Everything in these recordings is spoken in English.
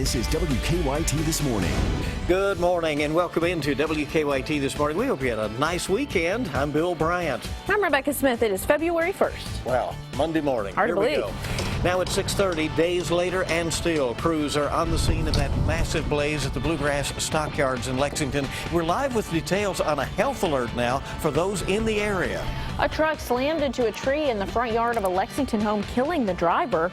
This is WKYT This Morning. Good morning and welcome into WKYT This Morning. We hope you had a nice weekend. I'm Bill Bryant. I'm Rebecca Smith. It is February 1st. Well, Monday morning. Hard to believe. We go. Now it's 6:30, days later, and still crews are on the scene of that massive blaze at the Bluegrass Stockyards in Lexington. We're live with details on a health alert now for those in the area. A truck slammed into a tree in the front yard of a Lexington home, killing the driver.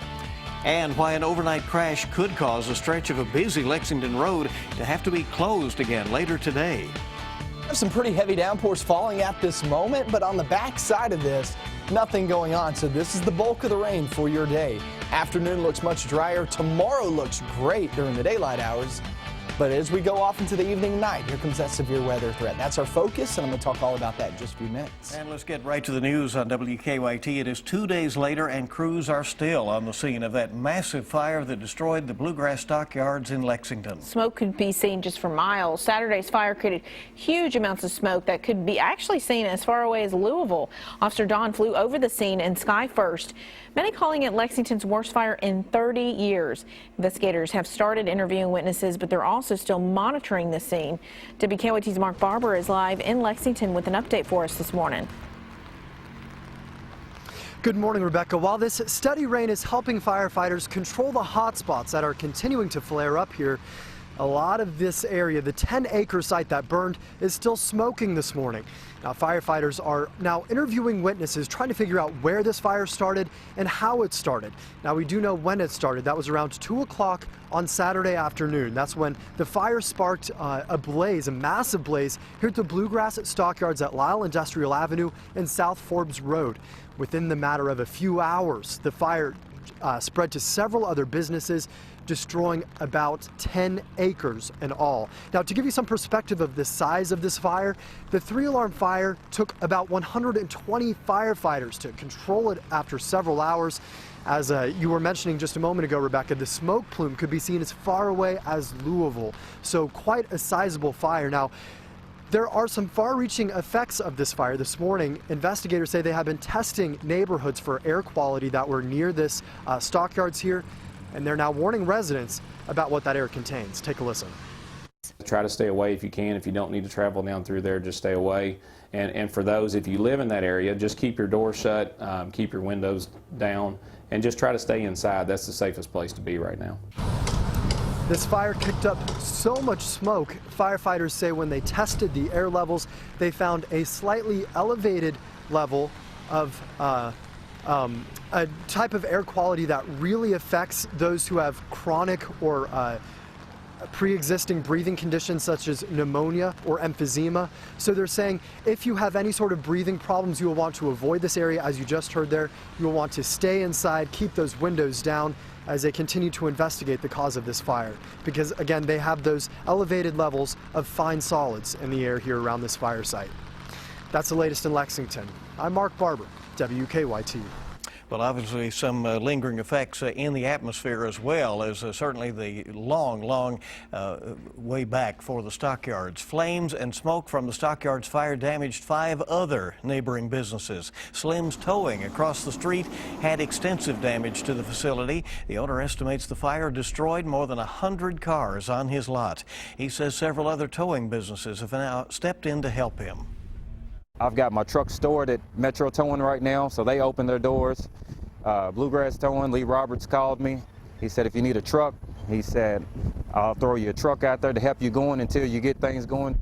And why an overnight crash could cause a stretch of a busy Lexington road to have to be closed again later today. There's some pretty heavy downpours falling at this moment, but on the back side of this, nothing going on. So this is the bulk of the rain for your day. Afternoon looks much drier. Tomorrow looks great during the daylight hours. But as we go off into the evening and night, here comes that severe weather threat. That's our focus, and I'm going to talk all about that in just a few minutes. And let's get right to the news on WKYT. It is 2 days later, and crews are still on the scene of that massive fire that destroyed the Bluegrass Stockyards in Lexington. Smoke could be seen just for miles. Saturday's fire created huge amounts of smoke that could be actually seen as far away as Louisville. Officer Don flew over the scene in sky first, many calling it Lexington's worst fire in 30 years. Investigators have started interviewing witnesses, but they're also still monitoring the scene. WKYT's Mark Barber is live in Lexington with an update for us this morning. Good morning, Rebecca. While this steady rain is helping firefighters control the hot spots that are continuing to flare up here, a lot of this area, the 10-acre site that burned, is still smoking this morning. Now, firefighters are now interviewing witnesses, trying to figure out where this fire started and how it started. Now, we do know when it started. That was around 2 o'clock on Saturday afternoon. That's when the fire sparked a blaze, a massive blaze, here at the Bluegrass Stockyards at Lyle Industrial Avenue and South Forbes Road. Within the matter of a few hours, the fire spread to several other businesses, destroying about 10 acres in all. Now, to give you some perspective of the size of this fire, the 3-alarm fire took about 120 firefighters to control it after several hours. As you were mentioning just a moment ago, Rebecca, the smoke plume could be seen as far away as Louisville, so quite a sizable fire. Now, there are some far-reaching effects of this fire. This morning, investigators say they have been testing neighborhoods for air quality that were near this stockyards here, and they're now warning residents about what that air contains. Take a listen. Try to stay away if you can. If you don't need to travel down through there, just stay away. And for those, if you live in that area, just keep your door shut, keep your windows down, and just try to stay inside. That's the safest place to be right now. This fire kicked up so much smoke, firefighters say when they tested the air levels, they found a slightly elevated level of a type of air quality that really affects those who have chronic or pre-existing breathing conditions such as pneumonia or emphysema. So they're saying if you have any sort of breathing problems, you will want to avoid this area. As you just heard there, you will want to stay inside, keep those windows down as they continue to investigate the cause of this fire. Because again, they have those elevated levels of fine solids in the air here around this fire site. That's the latest in Lexington. I'm Mark Barber, WKYT. Well, obviously some lingering effects in the atmosphere as well as certainly the long way back for the stockyards. Flames and smoke from the stockyards fire damaged 5 other neighboring businesses. Slim's Towing across the street had extensive damage to the facility. The owner estimates the fire destroyed more than 100 cars on his lot. He says several other towing businesses have now stepped in to help him. I've got my truck stored at Metro Towing right now, so they opened their doors. Bluegrass Towing, Lee Roberts called me. He said, if you need a truck, he said, I'll throw you a truck out there to help you going until you get things going.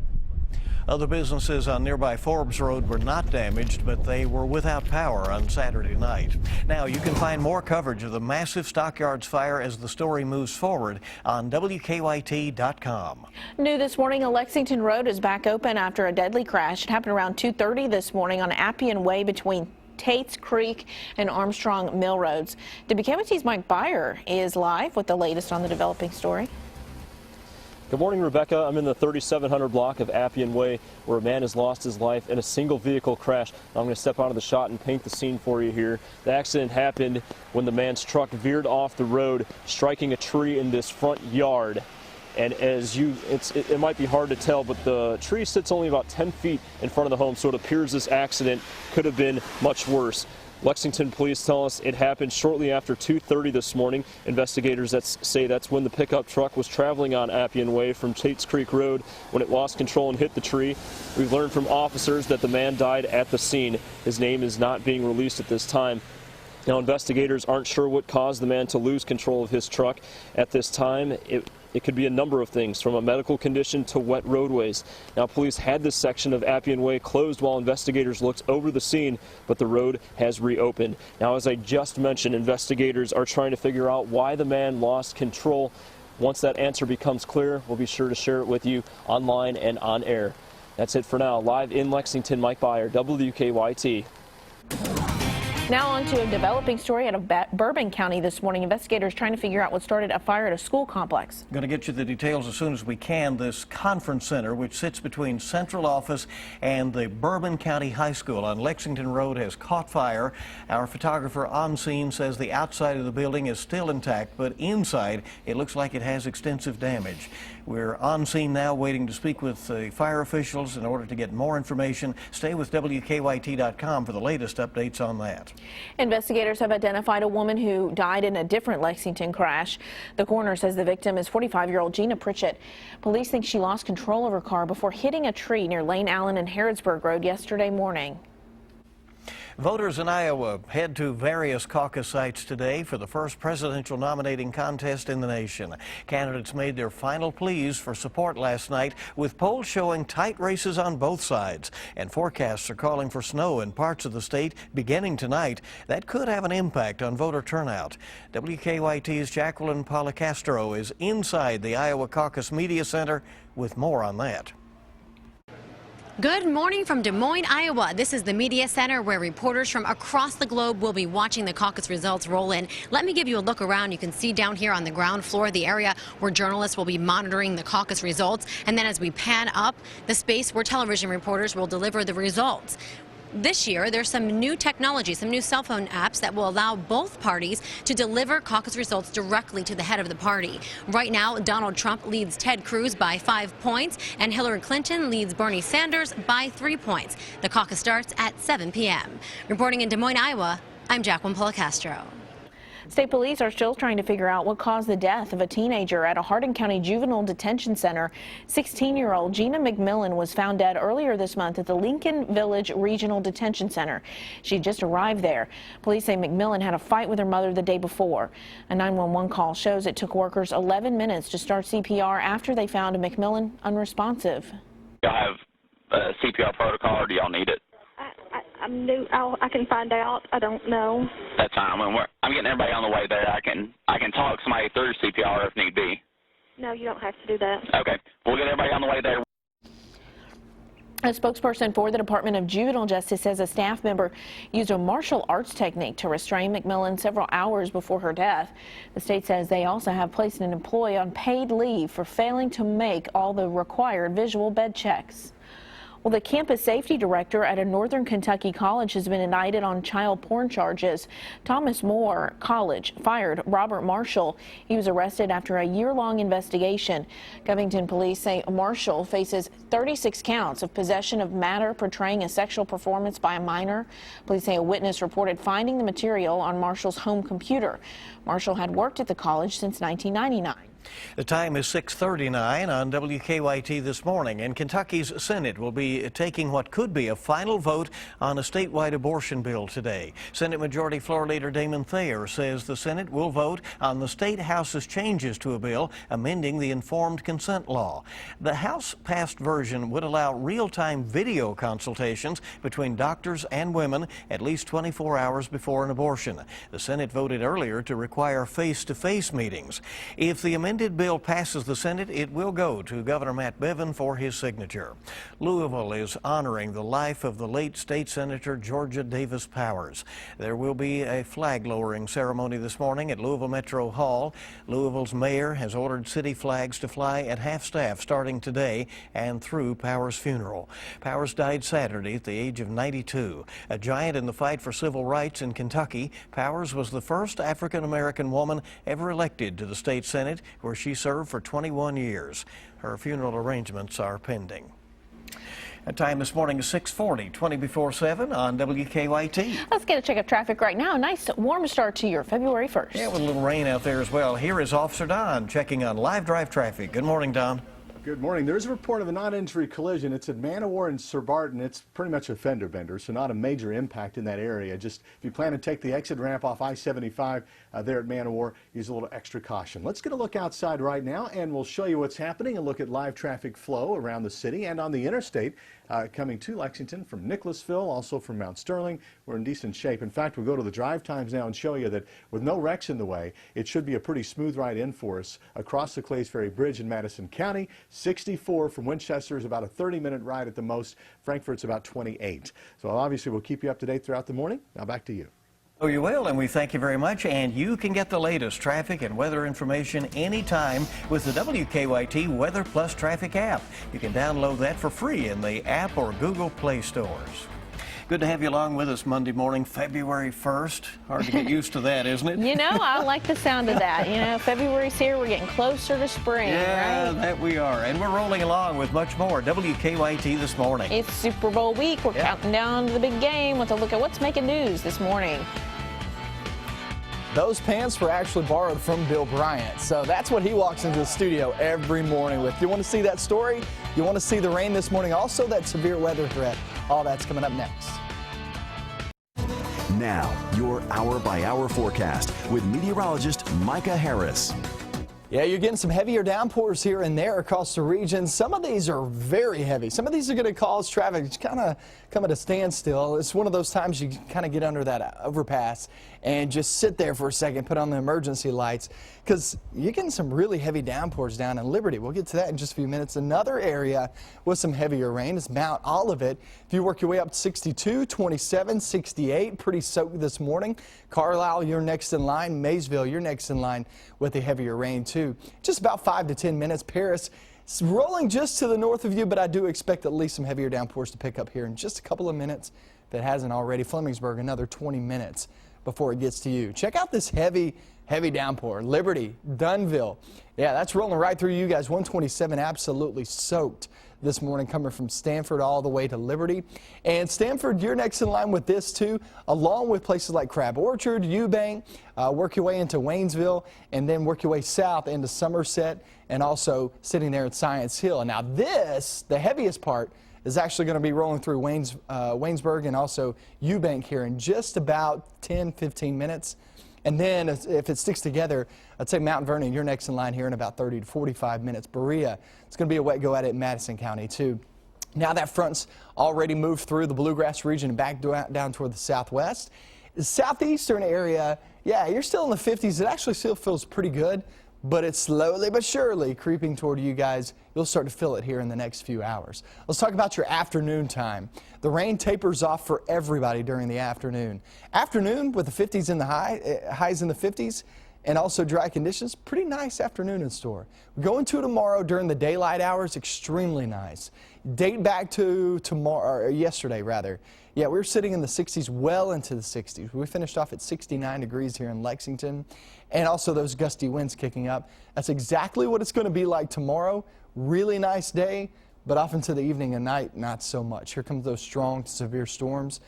Other businesses on nearby Forbes Road were not damaged, but they were without power on Saturday night. Now, you can find more coverage of the massive Stockyards fire as the story moves forward on WKYT.com. New this morning, a Lexington road is back open after a deadly crash. It happened around 2:30 this morning on Appian Way between Tate's Creek and Armstrong Mill Roads. WKYT's Mike Byer is live with the latest on the developing story. Good morning, Rebecca. I'm in the 3700 block of Appian Way where a man has lost his life in a single vehicle crash. I'm going to step out of the shot and paint the scene for you here. The accident happened when the man's truck veered off the road, striking a tree in this front yard. And as it might be hard to tell, but the tree sits only about 10 feet in front of the home, so it appears this accident could have been much worse. Lexington police tell us it happened shortly after 2:30 this morning. Investigators say that's when the pickup truck was traveling on Appian Way from Tates Creek Road when it lost control and hit the tree. We've learned from officers that the man died at the scene. His name is not being released at this time. Now, investigators aren't sure what caused the man to lose control of his truck at this time. It could be a number of things, from a medical condition to wet roadways. Now, police had this section of Appian Way closed while investigators looked over the scene, but the road has reopened. Now, as I just mentioned, investigators are trying to figure out why the man lost control. Once that answer becomes clear, we'll be sure to share it with you online and on air. That's it for now. Live in Lexington, Mike Byer, WKYT. Now on to a developing story out of Bourbon County this morning. Investigators trying to figure out what started a fire at a school complex. Going to get you the details as soon as we can. This conference center, which sits between Central Office and the Bourbon County High School on Lexington Road, has caught fire. Our photographer on scene says the outside of the building is still intact, but inside it looks like it has extensive damage. We're on scene now waiting to speak with the fire officials in order to get more information. Stay with WKYT.com for the latest updates on that. Investigators have identified a woman who died in a different Lexington crash. The coroner says the victim is 45-year-old Gina Pritchett. Police think she lost control of her car before hitting a tree near Lane Allen and Harrodsburg Road yesterday morning. Voters in Iowa head to various caucus sites today for the first presidential nominating contest in the nation. Candidates made their final pleas for support last night, with polls showing tight races on both sides. And forecasts are calling for snow in parts of the state beginning tonight. That could have an impact on voter turnout. WKYT's Jacqueline Policastro is inside the Iowa Caucus Media Center with more on that. Good morning from Des Moines, Iowa. This is the Media Center where reporters from across the globe will be watching the caucus results roll in. Let me give you a look around. You can see down here on the ground floor the area where journalists will be monitoring the caucus results. And then as we pan up, the space where television reporters will deliver the results. This year, there's some new technology, some new cell phone apps that will allow both parties to deliver caucus results directly to the head of the party. Right now, Donald Trump leads Ted Cruz by 5 points, and Hillary Clinton leads Bernie Sanders by 3 points. The caucus starts at 7 p.m. Reporting in Des Moines, Iowa, I'm Jacqueline Policastro. State police are still trying to figure out what caused the death of a teenager at a Hardin County Juvenile Detention Center. 16-year-old Gina McMillan was found dead earlier this month at the Lincoln Village Regional Detention Center. She just arrived there. Police say McMillan had a fight with her mother the day before. A 911 call shows it took workers 11 minutes to start CPR after they found McMillan unresponsive. Y'all have a CPR protocol, or do y'all need it? I'm new. I can find out. I don't know. That's fine. I'm getting everybody on the way there. I can talk somebody through CPR if need be. No, you don't have to do that. Okay. We'll get everybody on the way there. A spokesperson for the Department of Juvenile Justice says a staff member used a martial arts technique to restrain McMillan several hours before her death. The state says they also have placed an employee on paid leave for failing to make all the required visual bed checks. Well, the campus safety director at a Northern Kentucky college has been indicted on child porn charges. Thomas More College fired Robert Marshall. He was arrested after a year-long investigation. Covington police say Marshall faces 36 counts of possession of matter portraying a sexual performance by a minor. Police say a witness reported finding the material on Marshall's home computer. Marshall had worked at the college since 1999. The time is 6:39 on WKYT this morning, and Kentucky's Senate will be taking what could be a final vote on a statewide abortion bill today. Senate Majority Floor Leader Damon Thayer says the Senate will vote on the state House's changes to a bill amending the informed consent law. The House-passed version would allow real-time video consultations between doctors and women at least 24 hours before an abortion. The Senate voted earlier to require face-to-face meetings. If the amended bill passes the Senate, it will go to Governor Matt Bevin for his signature. Louisville is honoring the life of the late state senator Georgia Davis Powers. There will be a flag lowering ceremony this morning at Louisville Metro Hall. Louisville's mayor has ordered city flags to fly at half-staff starting today and through Powers' funeral. Powers died Saturday at the age of 92. A giant in the fight for civil rights in Kentucky, Powers was the first African-American woman ever elected to the state Senate, where she served for 21 years. Her funeral arrangements are pending. Time this morning is 6:40, 20 before 7 on WKYT. Let's get a check of traffic right now. A nice warm start to your February 1st. Yeah, with a little rain out there as well. Here is Officer Don checking on live drive traffic. Good morning, Don. Good morning. There is a report of a non-injury collision. It's at Manowar and Sir Barton. It's pretty much a fender bender, so not a major impact in that area. Just if you plan to take the exit ramp off I-75 there at Manowar, use a little extra caution. Let's get a look outside right now, and we'll show you what's happening and look at live traffic flow around the city and on the interstate coming to Lexington from Nicholasville, also from Mount Sterling. We're in decent shape. In fact, we'll go to the drive times now and show you that with no wrecks in the way, it should be a pretty smooth ride in for us across the Clays Ferry Bridge in Madison County. 64 from Winchester is about a 30-minute ride at the most. Frankfort's about 28. So obviously we'll keep you up to date throughout the morning. Now back to you. Oh, you will, and we thank you very much. And you can get the latest traffic and weather information anytime with the WKYT Weather Plus Traffic app. You can download that for free in the app or Google Play stores. Good to have you along with us Monday morning, February 1st. Hard to get used to that, isn't it? You know, I like the sound of that. You know, February's here. We're getting closer to spring, yeah, right? That we are. And we're rolling along with much more. WKYT this morning. It's Super Bowl week. We're counting down to the big game with a look at what's making news this morning. Those pants were actually borrowed from Bill Bryant, so that's what he walks into the studio every morning with. You want to see that story? You want to see the rain this morning? Also that severe weather threat. All that's coming up next. Now, your hour-by-hour forecast with meteorologist Micah Harris. Yeah, you're getting some heavier downpours here and there across the region. Some of these are very heavy. Some of these are going to cause traffic to kind of come at a standstill. It's one of those times you kind of get under that overpass and just sit there for a second, put on the emergency lights, because you're getting some really heavy downpours down in Liberty. We'll get to that in just a few minutes. Another area with some heavier rain is Mount Olivet. If you work your way up to 62, 27, 68, pretty soaked this morning. Carlisle, you're next in line. Maysville, you're next in line with the heavier rain too. Just about 5 to 10 minutes. Paris, it's rolling just to the north of you, but I do expect at least some heavier downpours to pick up here in just a couple of minutes. If it hasn't already, Flemingsburg, another 20 minutes before it gets to you. Check out this heavy downpour. Liberty, Dunville. Yeah, that's rolling right through you guys. 127 absolutely soaked this morning, coming from Stanford all the way to Liberty. And Stanford, you're next in line with this too, along with places like Crab Orchard, Eubank. Work your way into Waynesville, and then work your way south into Somerset, and also sitting there at Science Hill. Now this, the heaviest part, is actually going to be rolling through Waynesburg and also Eubank here in just about 10-15 minutes. And then if it sticks together, I'd say Mount Vernon, you're next in line here in about 30 to 45 minutes. Berea, it's going to be a wet go at it in Madison County too. Now that front's already moved through the Bluegrass region and back down toward the southwest. The southeastern area, yeah, you're still in the 50s. It actually still feels pretty good, but it's slowly but surely creeping toward you guys. You'll start to feel it here in the next few hours. Let's talk about your afternoon time. The rain tapers off for everybody during the afternoon. Afternoon with the 50s in the highs in the 50s, and also dry conditions. Pretty nice afternoon in store. We're going to tomorrow during the daylight hours. Extremely nice. Date back to tomorrow, or yesterday rather. Yeah, we were sitting in the 60s, well into the 60s. We finished off at 69 degrees here in Lexington, and also those gusty winds kicking up. That's exactly what it's going to be like tomorrow. Really nice day, but off into the evening and night, not so much. Here comes those strong to severe storms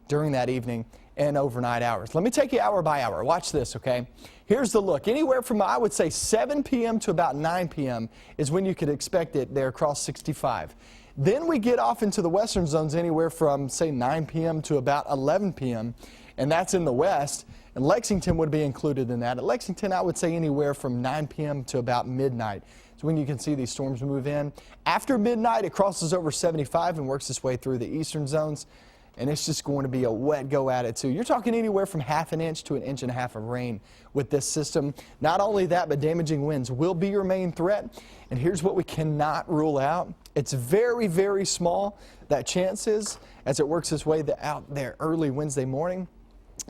during that evening and overnight hours. Let me take you hour by hour. Watch this, okay? Here's the look. Anywhere from, I would say, 7 p.m. to about 9 p.m. is when you could expect it there across 65. Then we get off into the western zones anywhere from, say, 9 p.m. to about 11 p.m., and that's in the west, and Lexington would be included in that. At Lexington, I would say anywhere from 9 p.m. to about midnight. So when you can see these storms move in. After midnight, it crosses over 75 and works its way through the eastern zones, and it's just going to be a wet go at it too. You're talking anywhere from ½ an inch to 1.5 inches of rain with this system. Not only that, but damaging winds will be your main threat. And here's what we cannot rule out. It's very, very small, that chance is, as it works its way out there early Wednesday morning.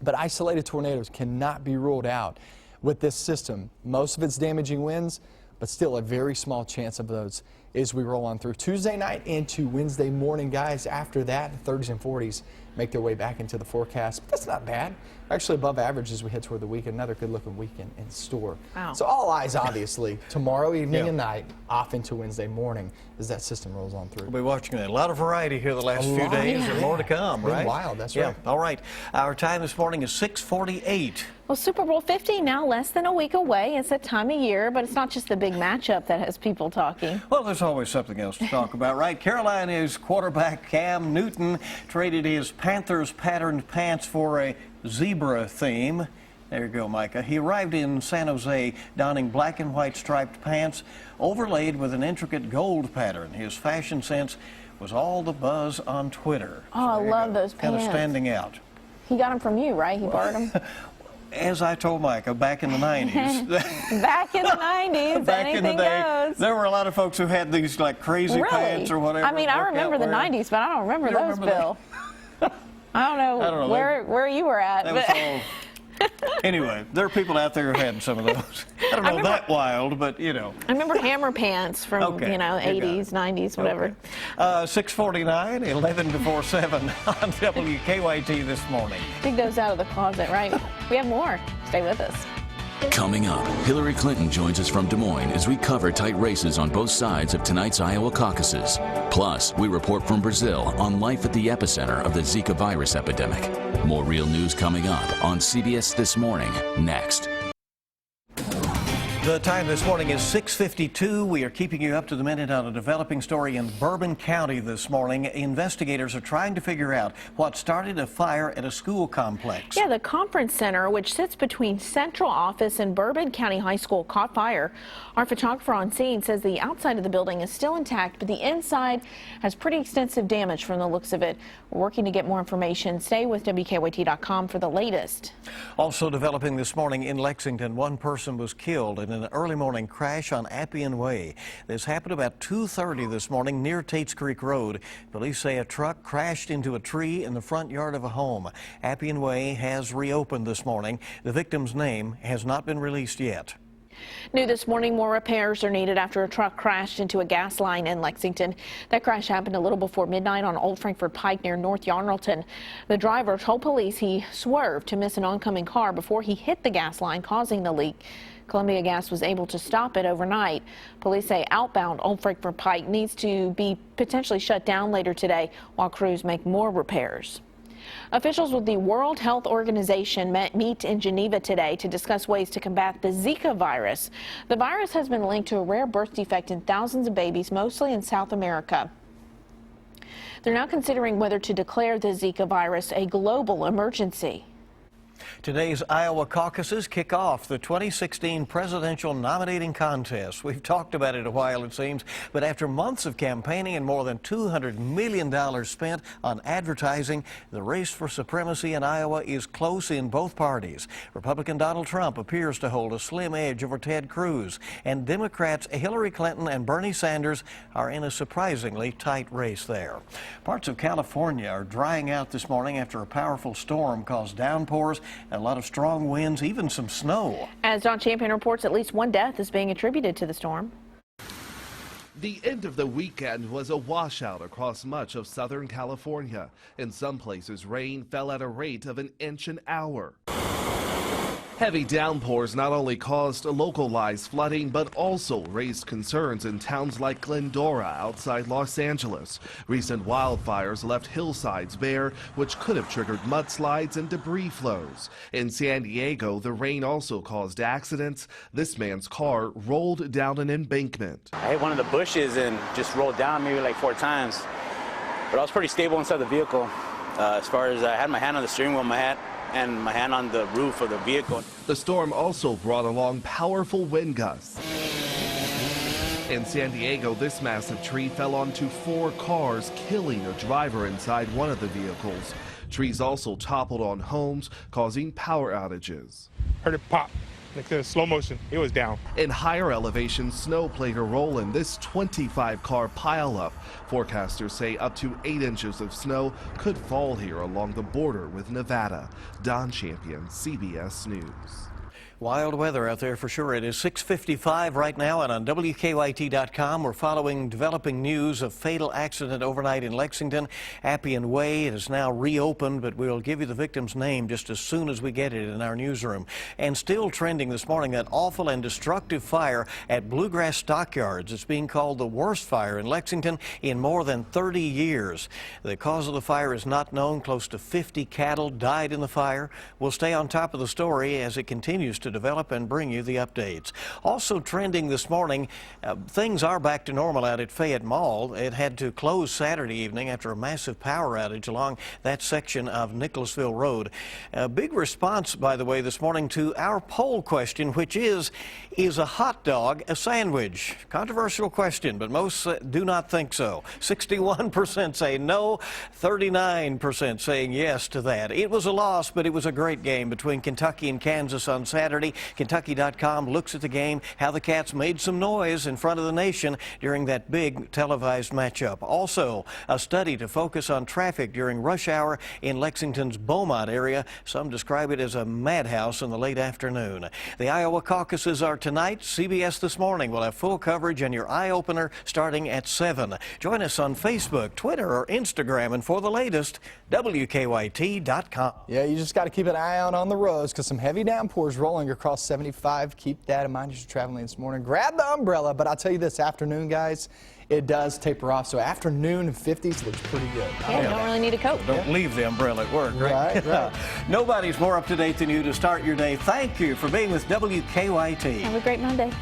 But isolated tornadoes cannot be ruled out with this system. Most of it's damaging winds, but still a very small chance of those as we roll on through Tuesday night into Wednesday morning, guys. After that, the 30s and 40s make their way back into the forecast. But that's not bad. Actually above average as we head toward the weekend. Another good-looking weekend in store. Wow. So all eyes, obviously, tomorrow evening and night, off into Wednesday morning as that system rolls on through. We'll be watching a lot of variety here the last few days and more to come, Been right? wild, that's right. All right. Our time this morning is 6:48. Well, Super Bowl 50 now less than a week away. It's that time of year, but it's not just the big matchup that has people talking. Well, there's always something else to talk about, right? Carolina's quarterback Cam Newton traded his Panthers patterned pants for a zebra theme. There you go, Micah. He arrived in San Jose donning black and white striped pants overlaid with an intricate gold pattern. His fashion sense was all the buzz on Twitter. Oh, I love those pants. Kind of standing out. He got them from you, right? He borrowed them? As I told Micah, back in the 90s. Back in the 90s, back in the day, goes. there were a lot of folks who had these like crazy pants or whatever. I mean, I remember the 90s, but I don't remember those, Bill. I don't know where you were at. That was all. Anyway, there are people out there who had some of those. I don't know that wild, but you know. I remember hammer pants from, you know, 80s, 90s, whatever. 6:49, 11 before 7 on WKYT this morning. Dig those out of the closet, right? We have more. Stay with us. Coming up, Hillary Clinton joins us from Des Moines as we cover tight races on both sides of tonight's Iowa caucuses. Plus, we report from Brazil on life at the epicenter of the Zika virus epidemic. More real news coming up on CBS This Morning, next. The time this morning is 6:52. We are keeping you up to the minute on a developing story in Bourbon County this morning. Investigators are trying to figure out what started a fire at a school complex. Yeah, the conference center, which sits between Central Office and Bourbon County High School, caught fire. Our photographer on scene says the outside of the building is still intact, but the inside has pretty extensive damage from the looks of it. We're working to get more information. Stay with WKYT.com for the latest. Also developing this morning in Lexington, one person was killed in an early morning crash on Appian Way. This happened about 2:30 this morning near Tates Creek Road. Police say a truck crashed into a tree in the front yard of a home. Appian Way has reopened this morning. The victim's name has not been released yet. New this morning, more repairs are needed after a truck crashed into a gas line in Lexington. That crash happened a little before midnight on Old Frankfort Pike near North Yarnellton. The driver told police he swerved to miss an oncoming car before he hit the gas line, causing the leak. Columbia Gas was able to stop it overnight. Police say outbound Old Frankfort Pike needs to be potentially shut down later today while crews make more repairs. Officials with the World Health Organization meet in Geneva today to discuss ways to combat the Zika virus. The virus has been linked to a rare birth defect in thousands of babies, mostly in South America. They're now considering whether to declare the Zika virus a global emergency. Today's Iowa caucuses kick off the 2016 presidential nominating contest. We've talked about it a while, it seems, but after months of campaigning and more than $200 million spent on advertising, the race for supremacy in Iowa is close in both parties. Republican Donald Trump appears to hold a slim edge over Ted Cruz, and Democrats Hillary Clinton and Bernie Sanders are in a surprisingly tight race there. Parts of California are drying out this morning after a powerful storm caused downpours, a lot of strong winds, even some snow. As Don Champion reports, at least one death is being attributed to the storm. The end of the weekend was a washout across much of Southern California. In some places, rain fell at a rate of an inch an hour. Heavy downpours not only caused localized flooding, but also raised concerns in towns like Glendora outside Los Angeles. Recent wildfires left hillsides bare, which could have triggered mudslides and debris flows. In San Diego, the rain also caused accidents. This man's car rolled down an embankment. I hit one of the bushes and just rolled down maybe like 4 times. But I was pretty stable inside the vehicle. As far as I had my hand on the steering wheel, and my hand on the roof of the vehicle. The storm also brought along powerful wind gusts. In San Diego, this massive tree fell onto 4 cars, killing a driver inside one of the vehicles. Trees also toppled on homes, causing power outages. Heard it pop, like the slow motion. It was down. In higher elevations, snow played a role in this 25-car pileup. Forecasters say up to 8 inches of snow could fall here along the border with Nevada. Don Champion, CBS News. Wild weather out there for sure. It is 6:55 right now, and on WKYT.com we're following developing news of fatal accident overnight in Lexington. Appian Way is now reopened, but we'll give you the victim's name just as soon as we get it in our newsroom. And still trending this morning, that awful and destructive fire at Bluegrass Stockyards. It's being called the worst fire in Lexington in more than 30 years. The cause of the fire is not known. Close to 50 cattle died in the fire. We'll stay on top of the story as it continues to develop and bring you the updates. Also trending this morning, things are back to normal out at Fayette Mall. It had to close Saturday evening after a massive power outage along that section of Nicholasville Road. A big response, by the way, this morning to our poll question, which is a hot dog a sandwich? Controversial question, but most do not think so. 61% say no, 39% saying yes to that. It was a loss, but it was a great game between Kentucky and Kansas on Saturday. Kentucky.com looks at the game, how the Cats made some noise in front of the nation during that big televised matchup. Also, a study to focus on traffic during rush hour in Lexington's Beaumont area. Some describe it as a madhouse in the late afternoon. The Iowa caucuses are tonight. CBS This Morning will have full coverage and your eye-opener starting at 7. Join us on Facebook, Twitter, or Instagram, and for the latest, WKYT.com. Yeah, you just got to keep an eye out on the roads because some heavy downpours rolling across 75. Keep that in mind as you're traveling this morning. Grab the umbrella, but I'll tell you this afternoon, guys, it does taper off. So afternoon 50s looks pretty good. Yeah, you don't really need a coat. Don't leave the umbrella at work, right? Right. Nobody's more up to date than you to start your day. Thank you for being with WKYT. Have a great Monday.